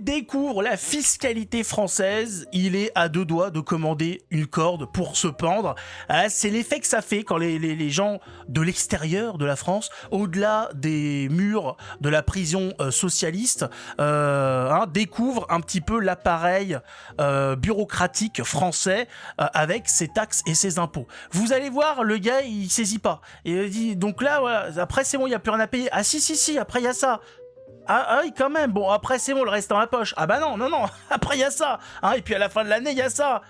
découvre la fiscalité française, il est à deux doigts de commander une corde pour se pendre. C'est l'effet que ça fait quand les gens de l'extérieur de la France, au-delà des murs de la prison socialiste, découvrent un petit peu l'appareil bureaucratique français avec ses taxes et ses impôts. Vous allez voir, le gars, il saisit pas. Et il dit, donc là, voilà, après c'est bon, il n'y a plus rien à payer. Ah si, après il y a ça. Ah oui, quand même. Bon, après, c'est bon, le reste dans la poche. Ah bah non. Après, il y a ça. Et puis, à la fin de l'année, il y a ça.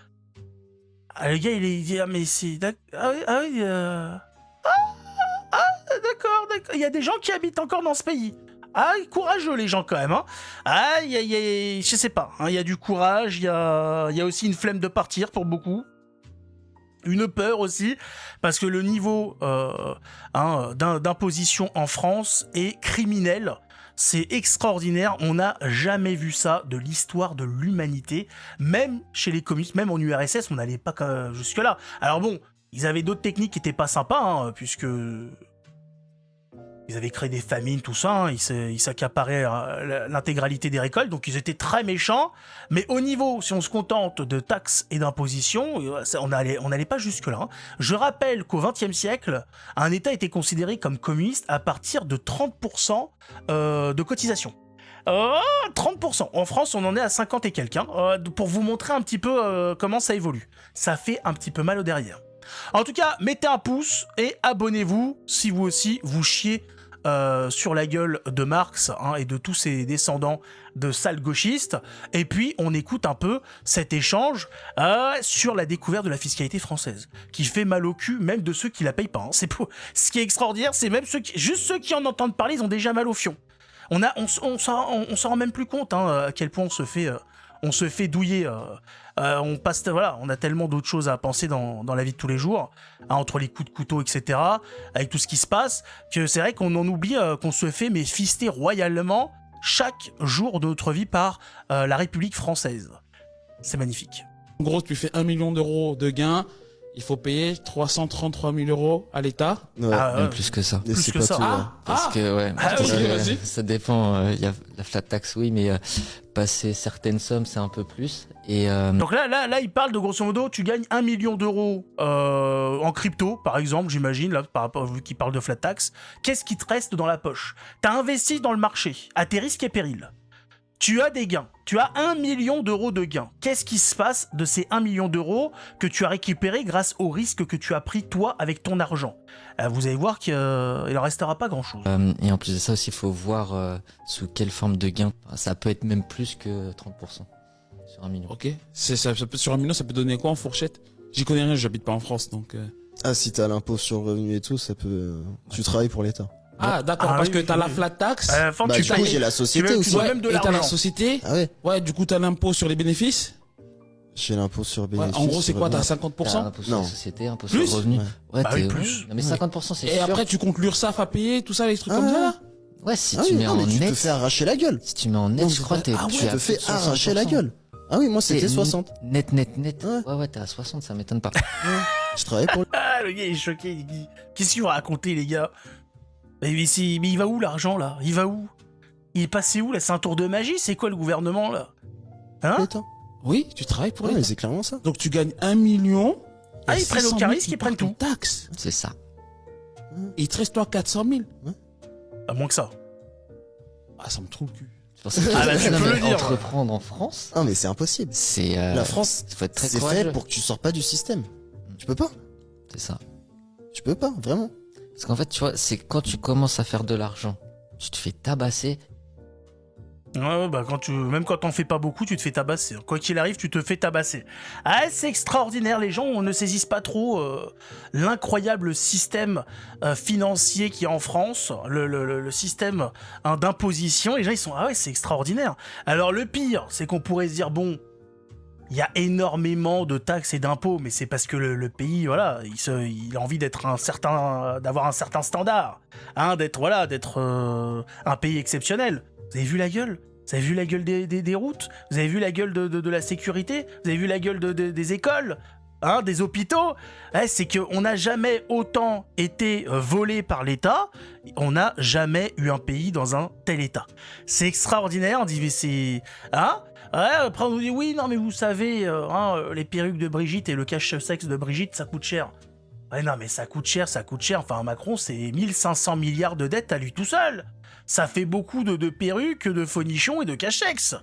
Le gars, il dit, mais c'est... d'accord. Il y a des gens qui habitent encore dans ce pays. Courageux, les gens, quand même. Je sais pas. Il y a du courage, il y a aussi une flemme de partir pour beaucoup. Une peur aussi, parce que le niveau d'imposition en France est criminel. C'est extraordinaire, on n'a jamais vu ça de l'histoire de l'humanité, même chez les communistes, même en URSS, on n'allait pas jusque-là. Alors bon, ils avaient d'autres techniques qui étaient pas sympas, puisque ils avaient créé des famines, tout ça, ils s'accaparaient l'intégralité des récoltes, donc ils étaient très méchants, mais au niveau, si on se contente de taxes et d'impositions, on n'allait pas jusque-là. Je rappelle qu'au XXe siècle, un État était considéré comme communiste à partir de 30% de cotisation. 30%. En France, on en est à 50 et quelques. Pour vous montrer un petit peu comment ça évolue. Ça fait un petit peu mal au derrière. En tout cas, mettez un pouce et abonnez-vous si vous aussi vous chiez sur la gueule de Marx et de tous ses descendants de sales gauchistes. Et puis, on écoute un peu cet échange sur la découverte de la fiscalité française, qui fait mal au cul même de ceux qui la payent pas. Ce qui est extraordinaire, c'est même ceux qui en entendent parler, ils ont déjà mal au fion. On s'en rend même plus compte à quel point on se fait douiller. On a tellement d'autres choses à penser dans la vie de tous les jours, entre les coups de couteau, etc., avec tout ce qui se passe, que c'est vrai qu'on en oublie qu'on se fait fister royalement chaque jour de notre vie par la République française. C'est magnifique. En gros, tu fais 1 million d'euros de gains, il faut payer 333 000 euros à l'État. Ouais, même plus que ça. mais c'est pas tout. Parce que, ouais, vas-y. ça dépend. Il y a la flat tax, oui, mais passer certaines sommes, c'est un peu plus. Et donc là, il parle de grosso modo, tu gagnes 1 million d'euros en crypto, par exemple, j'imagine, là, par rapport, vu qu'il parle de flat tax. Qu'est-ce qui te reste dans la poche ? T'as investi dans le marché, à tes risques et périls. Tu as des gains. Tu as 1 million d'euros de gains. Qu'est-ce qui se passe de ces 1 million d'euros que tu as récupéré grâce au risque que tu as pris, toi, avec ton argent ? Vous allez voir qu'il n'en restera pas grand-chose. et en plus de ça aussi, il faut voir sous quelle forme de gain. Ça peut être même plus que 30% sur 1 million. Ok. Sur 1 million, ça peut donner quoi en fourchette ? J'y connais rien, j'habite pas en France, donc... Si t'as l'impôt sur le revenu et tout, ça peut... Tu travailles pour l'État. D'accord, parce que t'as la flat tax. Du coup, j'ai la société aussi. même de et t'as l'argent. la société. Ah ouais. Ouais, du coup, t'as l'impôt sur les bénéfices. J'ai l'impôt sur bénéfice. En gros, c'est quoi ? T'as 50%. T'as impôt sur Non. la société, impôt Plus sur le revenu. Ouais, oui, plus. Non, mais 50%, c'est Et sûr. après, tu comptes l'URSSAF à payer, tout ça, les trucs comme ça, là ? Ouais, si tu mets en mais tu te net. fais arracher la gueule. Si tu mets en net, je crois, tu es te fais arracher la gueule. Ah oui, moi c'était 60. Net. Ouais. Ouais, t'es à 60, ça m'étonne pas. Je travaillais pour Le gars est choqué. Il dit, qu'est-ce qu'il va raconter, les gars ? mais il va où l'argent, là ? Il va où ? Il est passé où, là ? C'est un tour de magie ? C'est quoi le gouvernement, là ? l'État. Oui, tu travailles pour Ouais, mais l'État. c'est clairement ça. Donc tu gagnes 1 million. et Ils prennent 600 000 aucun risque, ils prennent partent en tout. taxes. C'est ça. Et il te reste toi 400 000. À moins que ça. Ça me trouve le cul. C'est pour ça que tu non, peux mais le dire. entreprendre en France, Ah mais c'est impossible. c'est La France, faut être très c'est courageux. fait pour que tu sors pas du système. Tu peux pas. C'est ça. Tu peux pas, vraiment. Parce qu'en fait, tu vois, c'est quand tu commences à faire de l'argent, tu te fais tabasser. Ouais, même quand t'en fais pas beaucoup, tu te fais tabasser. Quoi qu'il arrive, tu te fais tabasser. C'est extraordinaire, les gens ne saisissent pas trop l'incroyable système financier qui est en France, le système d'imposition. Les gens, ils sont, c'est extraordinaire. Alors le pire, c'est qu'on pourrait se dire, bon, il y a énormément de taxes et d'impôts, mais c'est parce que le pays, voilà, il a envie d'avoir un certain standard, d'être un pays exceptionnel. Vous avez vu la gueule ? Vous avez vu la gueule des routes ? Vous avez vu la gueule de la sécurité ? Vous avez vu la gueule des écoles ? hein, des hôpitaux, c'est qu'on n'a jamais autant été volé par l'État, on n'a jamais eu un pays dans un tel état. C'est extraordinaire, on dit mais c'est... Hein, ouais, après on nous dit oui, non mais vous savez, les perruques de Brigitte et le cache-sexe de Brigitte, ça coûte cher. Ouais, non mais ça coûte cher. Enfin Macron, c'est 1500 milliards de dettes à lui tout seul. Ça fait beaucoup de perruques, de fonichons et de cachex.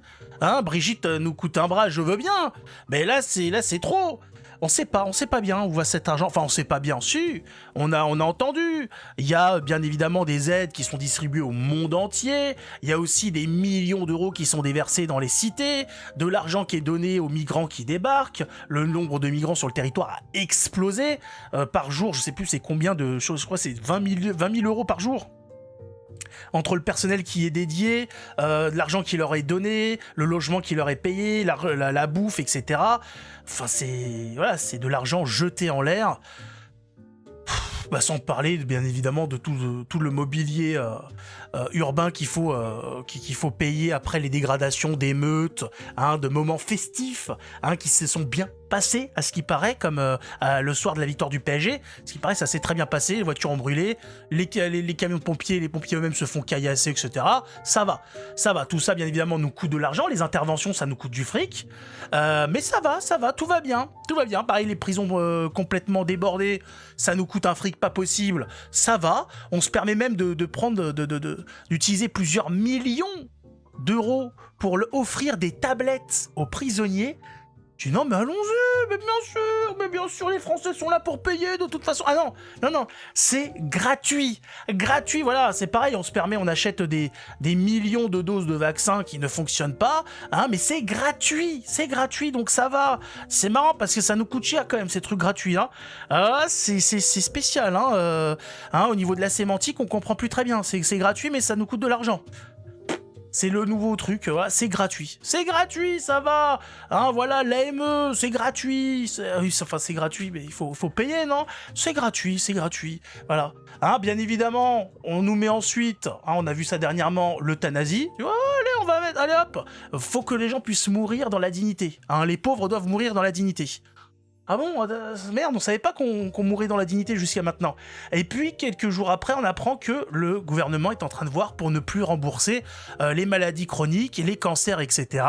Hein, Brigitte nous coûte un bras, je veux bien. Mais là, c'est trop. On sait pas bien où va cet argent. Enfin, on sait pas bien si. On a entendu. Il y a bien évidemment des aides qui sont distribuées au monde entier. Il y a aussi des millions d'euros qui sont déversés dans les cités. De l'argent qui est donné aux migrants qui débarquent. Le nombre de migrants sur le territoire a explosé. Par jour, je sais plus c'est combien de choses. Je crois que c'est 20 000 euros par jour. Entre le personnel qui est dédié, de l'argent qui leur est donné, le logement qui leur est payé, la bouffe, etc. Enfin, c'est de l'argent jeté en l'air. Sans parler, bien évidemment, de tout le mobilier urbain qu'il faut payer après les dégradations d'émeutes, de moments festifs qui se sont bien passés, à ce qui paraît, comme le soir de la victoire du PSG. Ce qui paraît, ça s'est très bien passé, les voitures ont brûlé, les camions de pompiers, les pompiers eux-mêmes se font caillasser, etc. Ça va. Tout ça, bien évidemment, nous coûte de l'argent. Les interventions, ça nous coûte du fric. Mais ça va, tout va bien. Pareil, les prisons complètement débordées, ça nous coûte un fric pas possible. Ça va. On se permet même de prendre, d'utiliser plusieurs millions d'euros pour offrir des tablettes aux prisonniers. Tu dis non mais allons-y, mais bien sûr, les Français sont là pour payer de toute façon. Ah non, c'est gratuit, voilà, c'est pareil, on achète des millions de doses de vaccins qui ne fonctionnent pas, mais c'est gratuit, donc ça va. C'est marrant parce que ça nous coûte cher quand même ces trucs gratuits, c'est spécial, au niveau de la sémantique, on comprend plus très bien, c'est gratuit mais ça nous coûte de l'argent. C'est le nouveau truc, c'est gratuit, ça va, voilà, l'AME, c'est gratuit, c'est gratuit, mais il faut payer, non? C'est gratuit, voilà. Bien évidemment, on nous met ensuite, on a vu ça dernièrement, l'euthanasie, tu vois, allez hop, faut que les gens puissent mourir dans la dignité, les pauvres doivent mourir dans la dignité. Ah bon, merde, on savait pas qu'on mourait dans la dignité jusqu'à maintenant. Et puis, quelques jours après, on apprend que le gouvernement est en train de voir pour ne plus rembourser les maladies chroniques, les cancers, etc.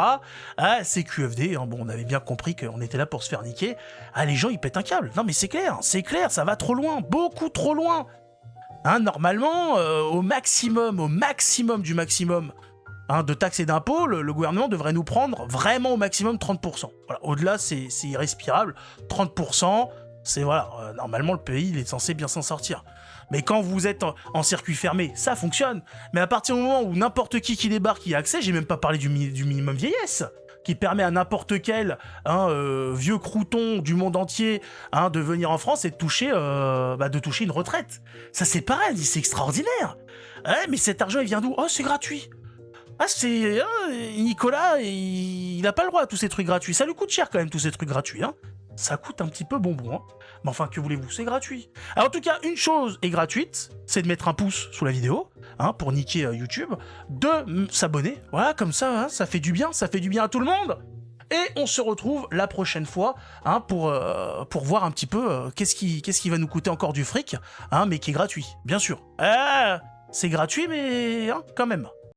C'est QFD, on avait bien compris qu'on était là pour se faire niquer. Les gens, ils pètent un câble. Non mais c'est clair, ça va trop loin, beaucoup trop loin. Normalement, au maximum du maximum, de taxes et d'impôts, le gouvernement devrait nous prendre vraiment au maximum 30%. Voilà. Au-delà, c'est irrespirable. 30%, c'est voilà. Normalement, le pays, il est censé bien s'en sortir. Mais quand vous êtes en circuit fermé, ça fonctionne. Mais à partir du moment où n'importe qui débarque y a accès, j'ai même pas parlé du minimum vieillesse, qui permet à n'importe quel vieux crouton du monde entier de venir en France et de toucher une retraite. Ça, c'est pareil, c'est extraordinaire. Mais cet argent, il vient d'où? Oh, c'est gratuit. Nicolas, il a pas le droit à tous ces trucs gratuits. Ça lui coûte cher quand même, tous ces trucs gratuits. Ça coûte un petit peu bonbon. Mais enfin, que voulez-vous, c'est gratuit. Alors, en tout cas, une chose est gratuite, c'est de mettre un pouce sous la vidéo, pour niquer YouTube, de s'abonner. Voilà, comme ça, ça fait du bien à tout le monde. Et on se retrouve la prochaine fois pour voir un petit peu qu'est-ce qui va nous coûter encore du fric, mais qui est gratuit, bien sûr. C'est gratuit, mais quand même.